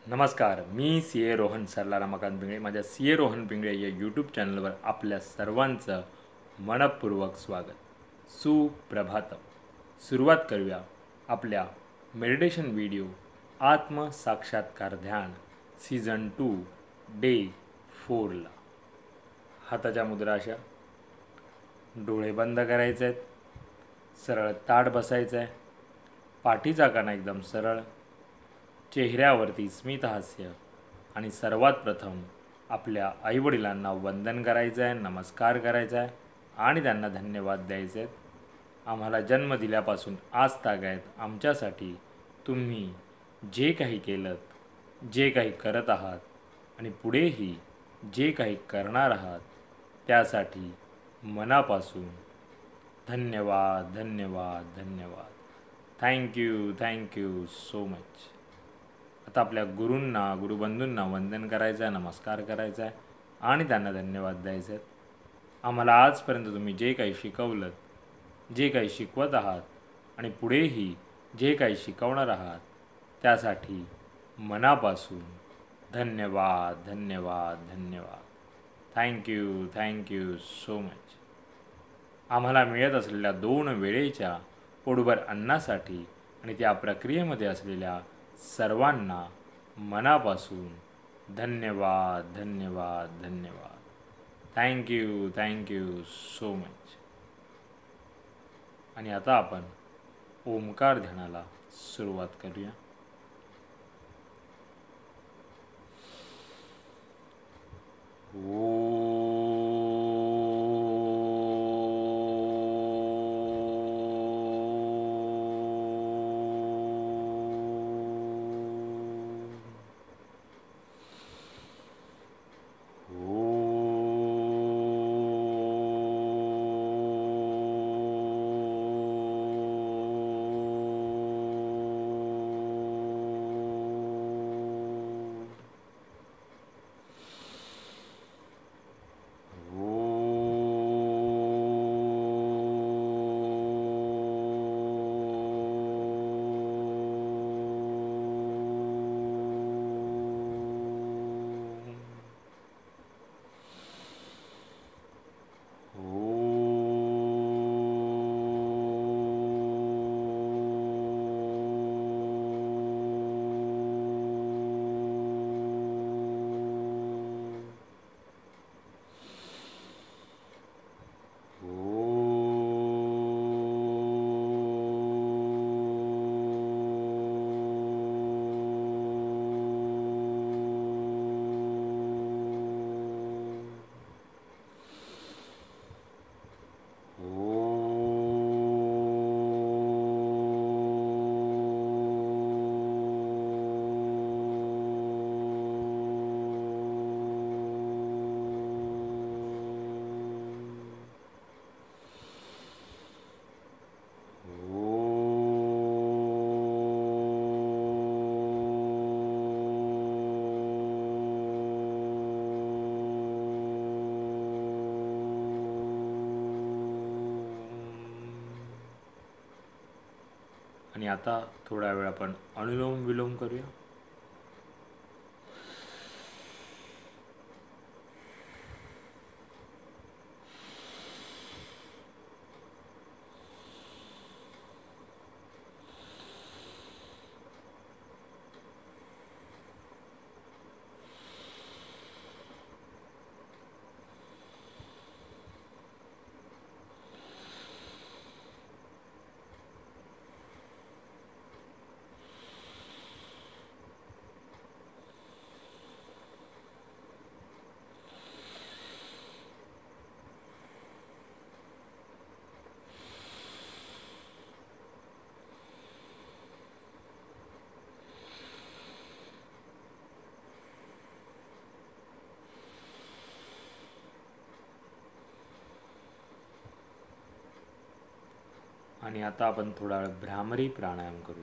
नमस्कार, मी सी ए रोहन सरला रमाकांत पिंगळे. माझ्या सी ए रोहन पिंगळे या यूट्यूब चॅनलवर आपल्या सर्वांचं मनपूर्वक स्वागत. सुप्रभातम. सुरुवात करूया आपल्या मेडिटेशन व्हिडिओ आत्मसाक्षात्कार ध्यान सीझन 2 डे 4ला. हाताच्या मुद्रा अशा, डोळे बंद करायचे आहेत, सरळ ताठ बसायचं आहे, पाठीचा कणा एकदम सरळ, चेहऱ्यावरती स्मितहास्य आणि सर्वात प्रथम आपल्या आईवडिलांना वंदन करायचं आहे, नमस्कार करायचा आहे आणि त्यांना धन्यवाद द्यायचे आहेत. आम्हाला जन्म दिल्यापासून आज तागायत आमच्यासाठी तुम्ही जे काही केलं, जे काही करत आहात आणि पुढेही जे काही करणार आहात त्यासाठी मनापासून धन्यवाद धन्यवाद धन्यवाद. Thank you so much. आता आपल्या गुरूंना गुरुबंधूंना वंदन करायचं आहे, नमस्कार करायचा आहे आणि त्यांना धन्यवाद द्यायचे आहेत. आम्हाला आजपर्यंत तुम्ही जे काही शिकवलं, जे काही शिकवत आहात आणि पुढेही जे काही शिकवणार आहात त्यासाठी मनापासून धन्यवाद धन्यवाद धन्यवाद. Thank you so much. आम्हाला मिळत असलेल्या 2 वेळेच्या पोटभर अन्नासाठी आणि त्या प्रक्रियेमध्ये असलेल्या सर्वांना मनापासून धन्यवाद धन्यवाद धन्यवाद. Thank you so much. आणि आता आपण ओमकार ध्यानाला सुरुवात करूया. आणि आता थोडा वेळ आपण अनुलोम विलोम करूया. आणि आता आपण थोडा वेळ भ्रामरी प्राणायाम करू.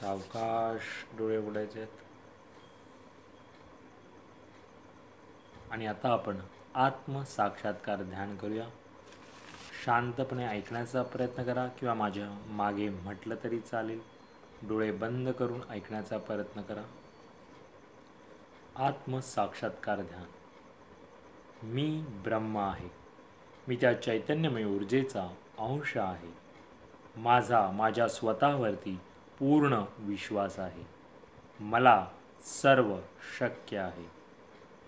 सावकाश डोळे उघडायचे आहेत. आणि आता आपण आत्मसाक्षात्कार ध्यान करूया. शांतपणे ऐकण्याचा प्रयत्न करा किंवा माझ्या मागे म्हटलं तरी चालेल. डोळे बंद करून ऐकण्याचा प्रयत्न करा. आत्मसाक्षात्कार ध्यान. मी ब्रह्म आहे. मी त्या चैतन्यमय ऊर्जेचा अंश आहे. माझ्या स्वतःवरती पूर्ण विश्वास आहे. मला सर्व शक्य आहे.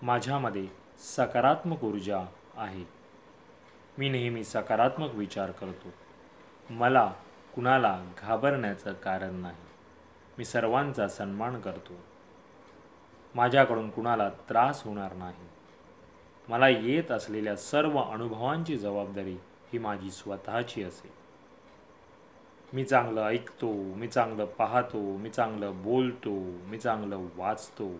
माझ्यामध्ये सकारात्मक ऊर्जा आहे. मी नेहमी सकारात्मक विचार करतो. मला कुणाला घाबरण्याचं कारण नाही. मी सर्वांचा सन्मान करतो. माझ्याकडून कुणाला त्रास होणार नाही. मला येत असलेल्या सर्व अनुभवांची जबाबदारी ही माझी स्वतःची असेल. मी चांगलं ऐकतो, मी चांगलं पाहतो, मी चांगलं बोलतो, मी चांगलं वाचतो.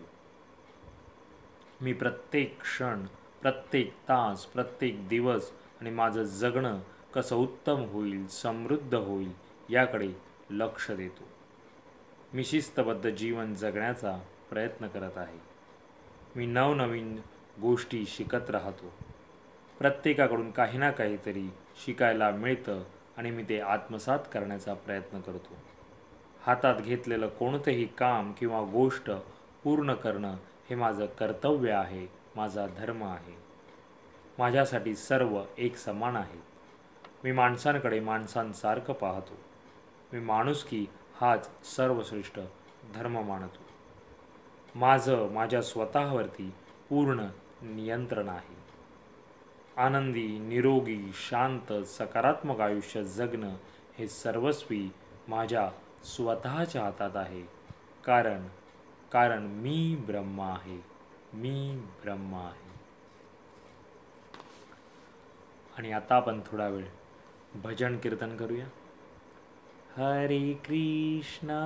मी प्रत्येक क्षण, प्रत्येक तास, प्रत्येक दिवस आणि माझं जगणं कसं उत्तम होईल, समृद्ध होईल याकडे लक्ष देतो. मी शिस्तबद्ध जीवन जगण्याचा प्रयत्न करत आहे. मी नवनवीन गोष्टी शिकत राहतो. प्रत्येकाकडून काही ना काहीतरी शिकायला मिळतं आणि मी ते आत्मसात करण्याचा प्रयत्न करतो. हातात घेतलेलं कोणतंही काम किंवा गोष्ट पूर्ण करणं हे माझं कर्तव्य आहे, माझा धर्म आहे. माझ्यासाठी सर्व एक समान आहे. मी माणसांकडे माणसांसारखं पाहतो. मी माणुसकी हाच सर्वश्रेष्ठ धर्म मानतो. माझ्या स्वतःवरती पूर्ण नियंत्रण आहे. आनंदी, निरोगी, शांत, सकारात्मक आयुष्य जगणं हे सर्वस्वी माझ्या स्वतःच्या हातात आहे. कारण मी ब्रह्म आहे. मी ब्रह्म आहे. आणि आता आपण थोडा वेळ भजन कीर्तन करूया. हरे कृष्णा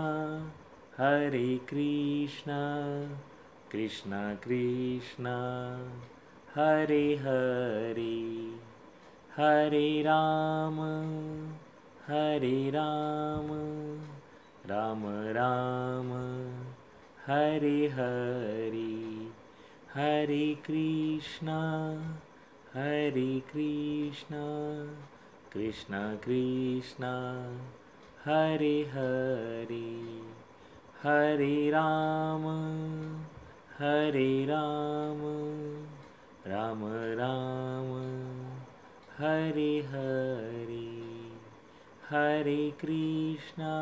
हरे कृष्णा कृष्णा कृष्णा हरे हरे हरे राम राम राम हरे हरे हरे कृष्णा कृष्णा कृष्णा हरे हरे हरे राम राम राम हरे हरे हरे कृष्णा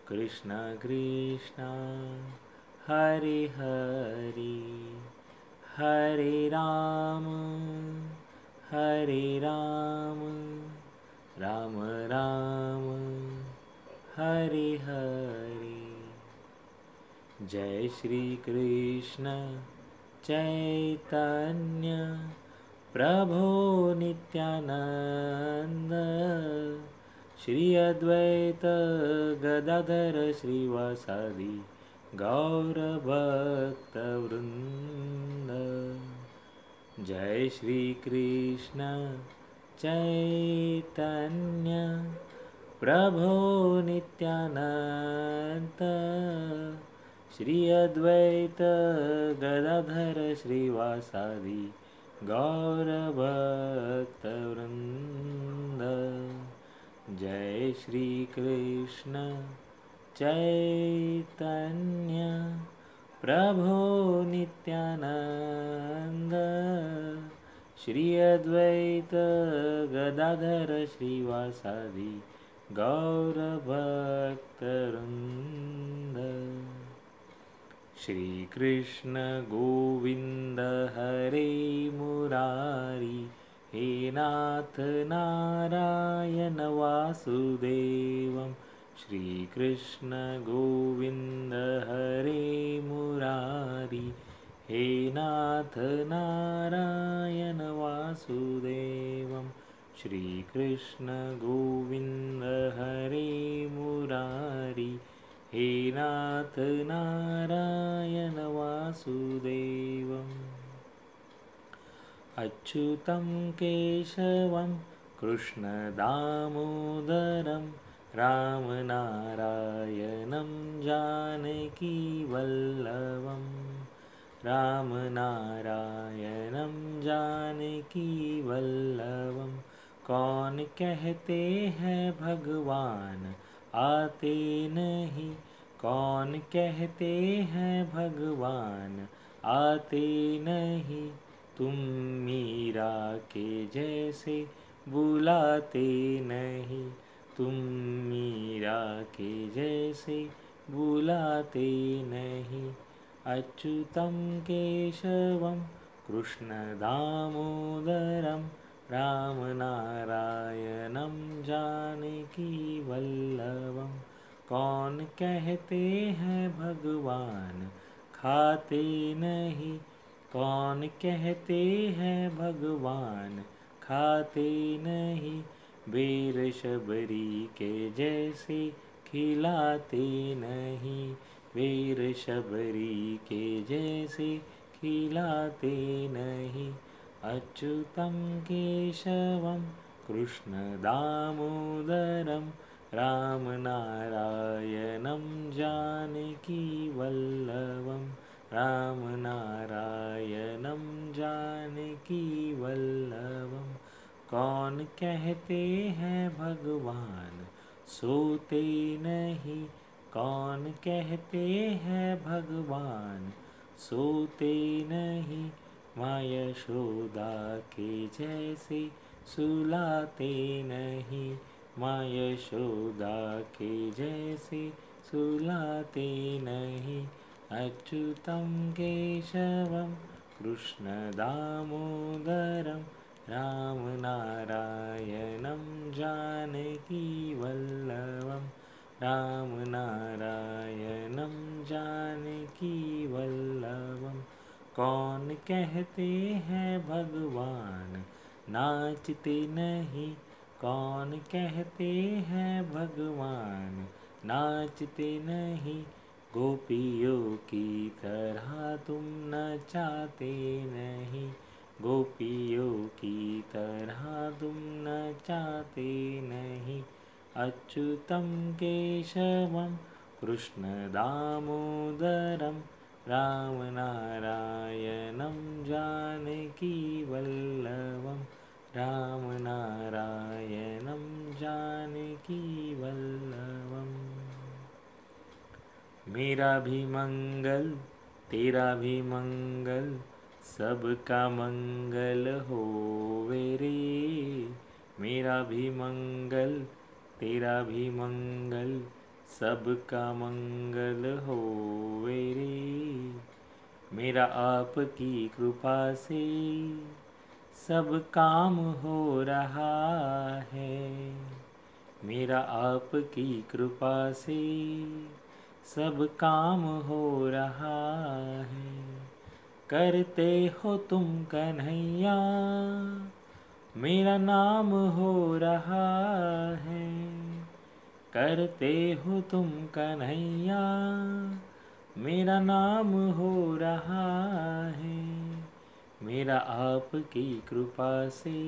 कृष्णा कृष्णा हरे हरे हरे राम राम राम हरे हरे. जय श्री कृष्ण चैतन्य प्रभो नित्यानंद श्री अद्वैत गदाधर श्रीवासादि गौर भक्त वृंद. जय श्री कृष्ण चैतन्य प्रभो नित्यानंद श्री अद्वैत गदाधर श्रीवासादि गौर भक्त वृंद. जय श्री कृष्ण चैतन्य प्रभो नित्यानंद श्री अद्वैत गदाधर श्रीवासादि गौर भक्त वृंद. श्री कृष्ण गोविंद हरे मुरारी हे नाथ नारायण वासुदेवम. श्री कृष्ण गोविंद हरे मुरारी हे नाथ नारायण वासुदेवम. श्री कृष्ण गोविंद हरे मुरारी हे नाथ नारायण वासुदेवम. अच्युतं केशवं कृष्णदामोदरं रामनारायणं जानकीवल्लभं रामनारायणं जानकीवल्लभं कौन कहते हैं भगवान आते नहीं, कौन कहते हैं भगवान आते नहीं, तुम मीरा के जैसे बुलाते नहीं, तुम मीरा के जैसे बुलाते नहीं। अच्युतं केशवं कृष्णदामोदरं रामनारायणं जानकीवल्लभं कौन कहते हैं भगवान खाते नहीं, कौन कहते हैं भगवान खाते नहीं, बेर शबरी के जैसे खिलाते नहीं, बेर शबरी के जैसे खिलाते नहीं। अच्युतं केशवं कृष्णदामोदरं रामनारायणं जानकीवल्लभं रामनारायणं जानकीवल्लभं कौन कहते हैं भगवान सोते नहीं, कौन कहते हैं भगवान सोते नहीं, माँ यशोदा के जैसे सुलाते नहीं, माँ यशोदा के जैसे सुलाते नहीं। अच्युतं केशवं कृष्णदामोदरं रामनारायणं जानकीवल्लभं रामनारायणं जानकीवल्लभं कौन कहते हैं भगवान नाचते नहीं, कौन कहते हैं भगवान नाचते नहीं, गोपियों की तरह तुम नचाते नहीं, गोपियों की तरह तुम नचाते नहीं। अच्युतं केशवं कृष्णदामोदरं रामनारायणं जानकीवल्लभं रामनारायणं जानकीवल्लभम्। मेरा भी मंगल तेरा भी मंगल सबका मंगल होवे रे, मेरा भी मंगल तेरा भी मंगल सबका मंगल होवे रे, मेरा आपकी कृपा से सब काम हो रहा है, मेरा आपकी कृपा से सब काम हो रहा है, करते हो तुम कन्हैया मेरा नाम हो रहा है, करते हो तुम कन्हैया मेरा नाम हो रहा है, मेरा आपकी कृपा से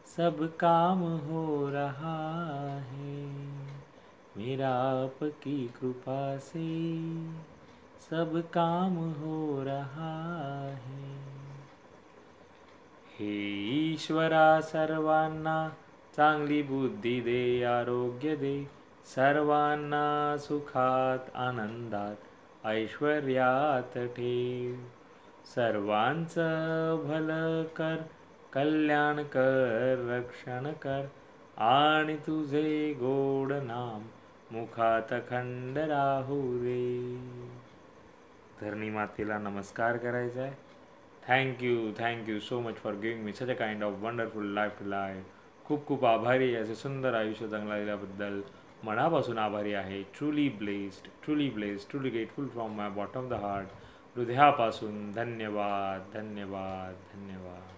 सब काम हो रहा है, मेरा आपकी कृपा से सब काम हो रहा है। हे ईश्वरा सर्वांना चांगली बुद्धी दे, आरोग्य दे, सर्वांना सुखात आनंदात ऐश्वर्यात ठेव, सर्वांचं भलं कर, कल्याण कर, रक्षण कर आणि तुझे गोड नाम मुखात खंड राहू दे। धरणी मातेला नमस्कार करायचा आहे। Thank you so much for giving me such a kind of wonderful life to life. खूप खूप आभारी आहे असे सुंदर आयुष्य जगला दिल्याबद्दल, मनापासून आभारी आहे। Truly blessed, truly grateful from my bottom of the heart. हृदयापासून धन्यवाद धन्यवाद धन्यवाद।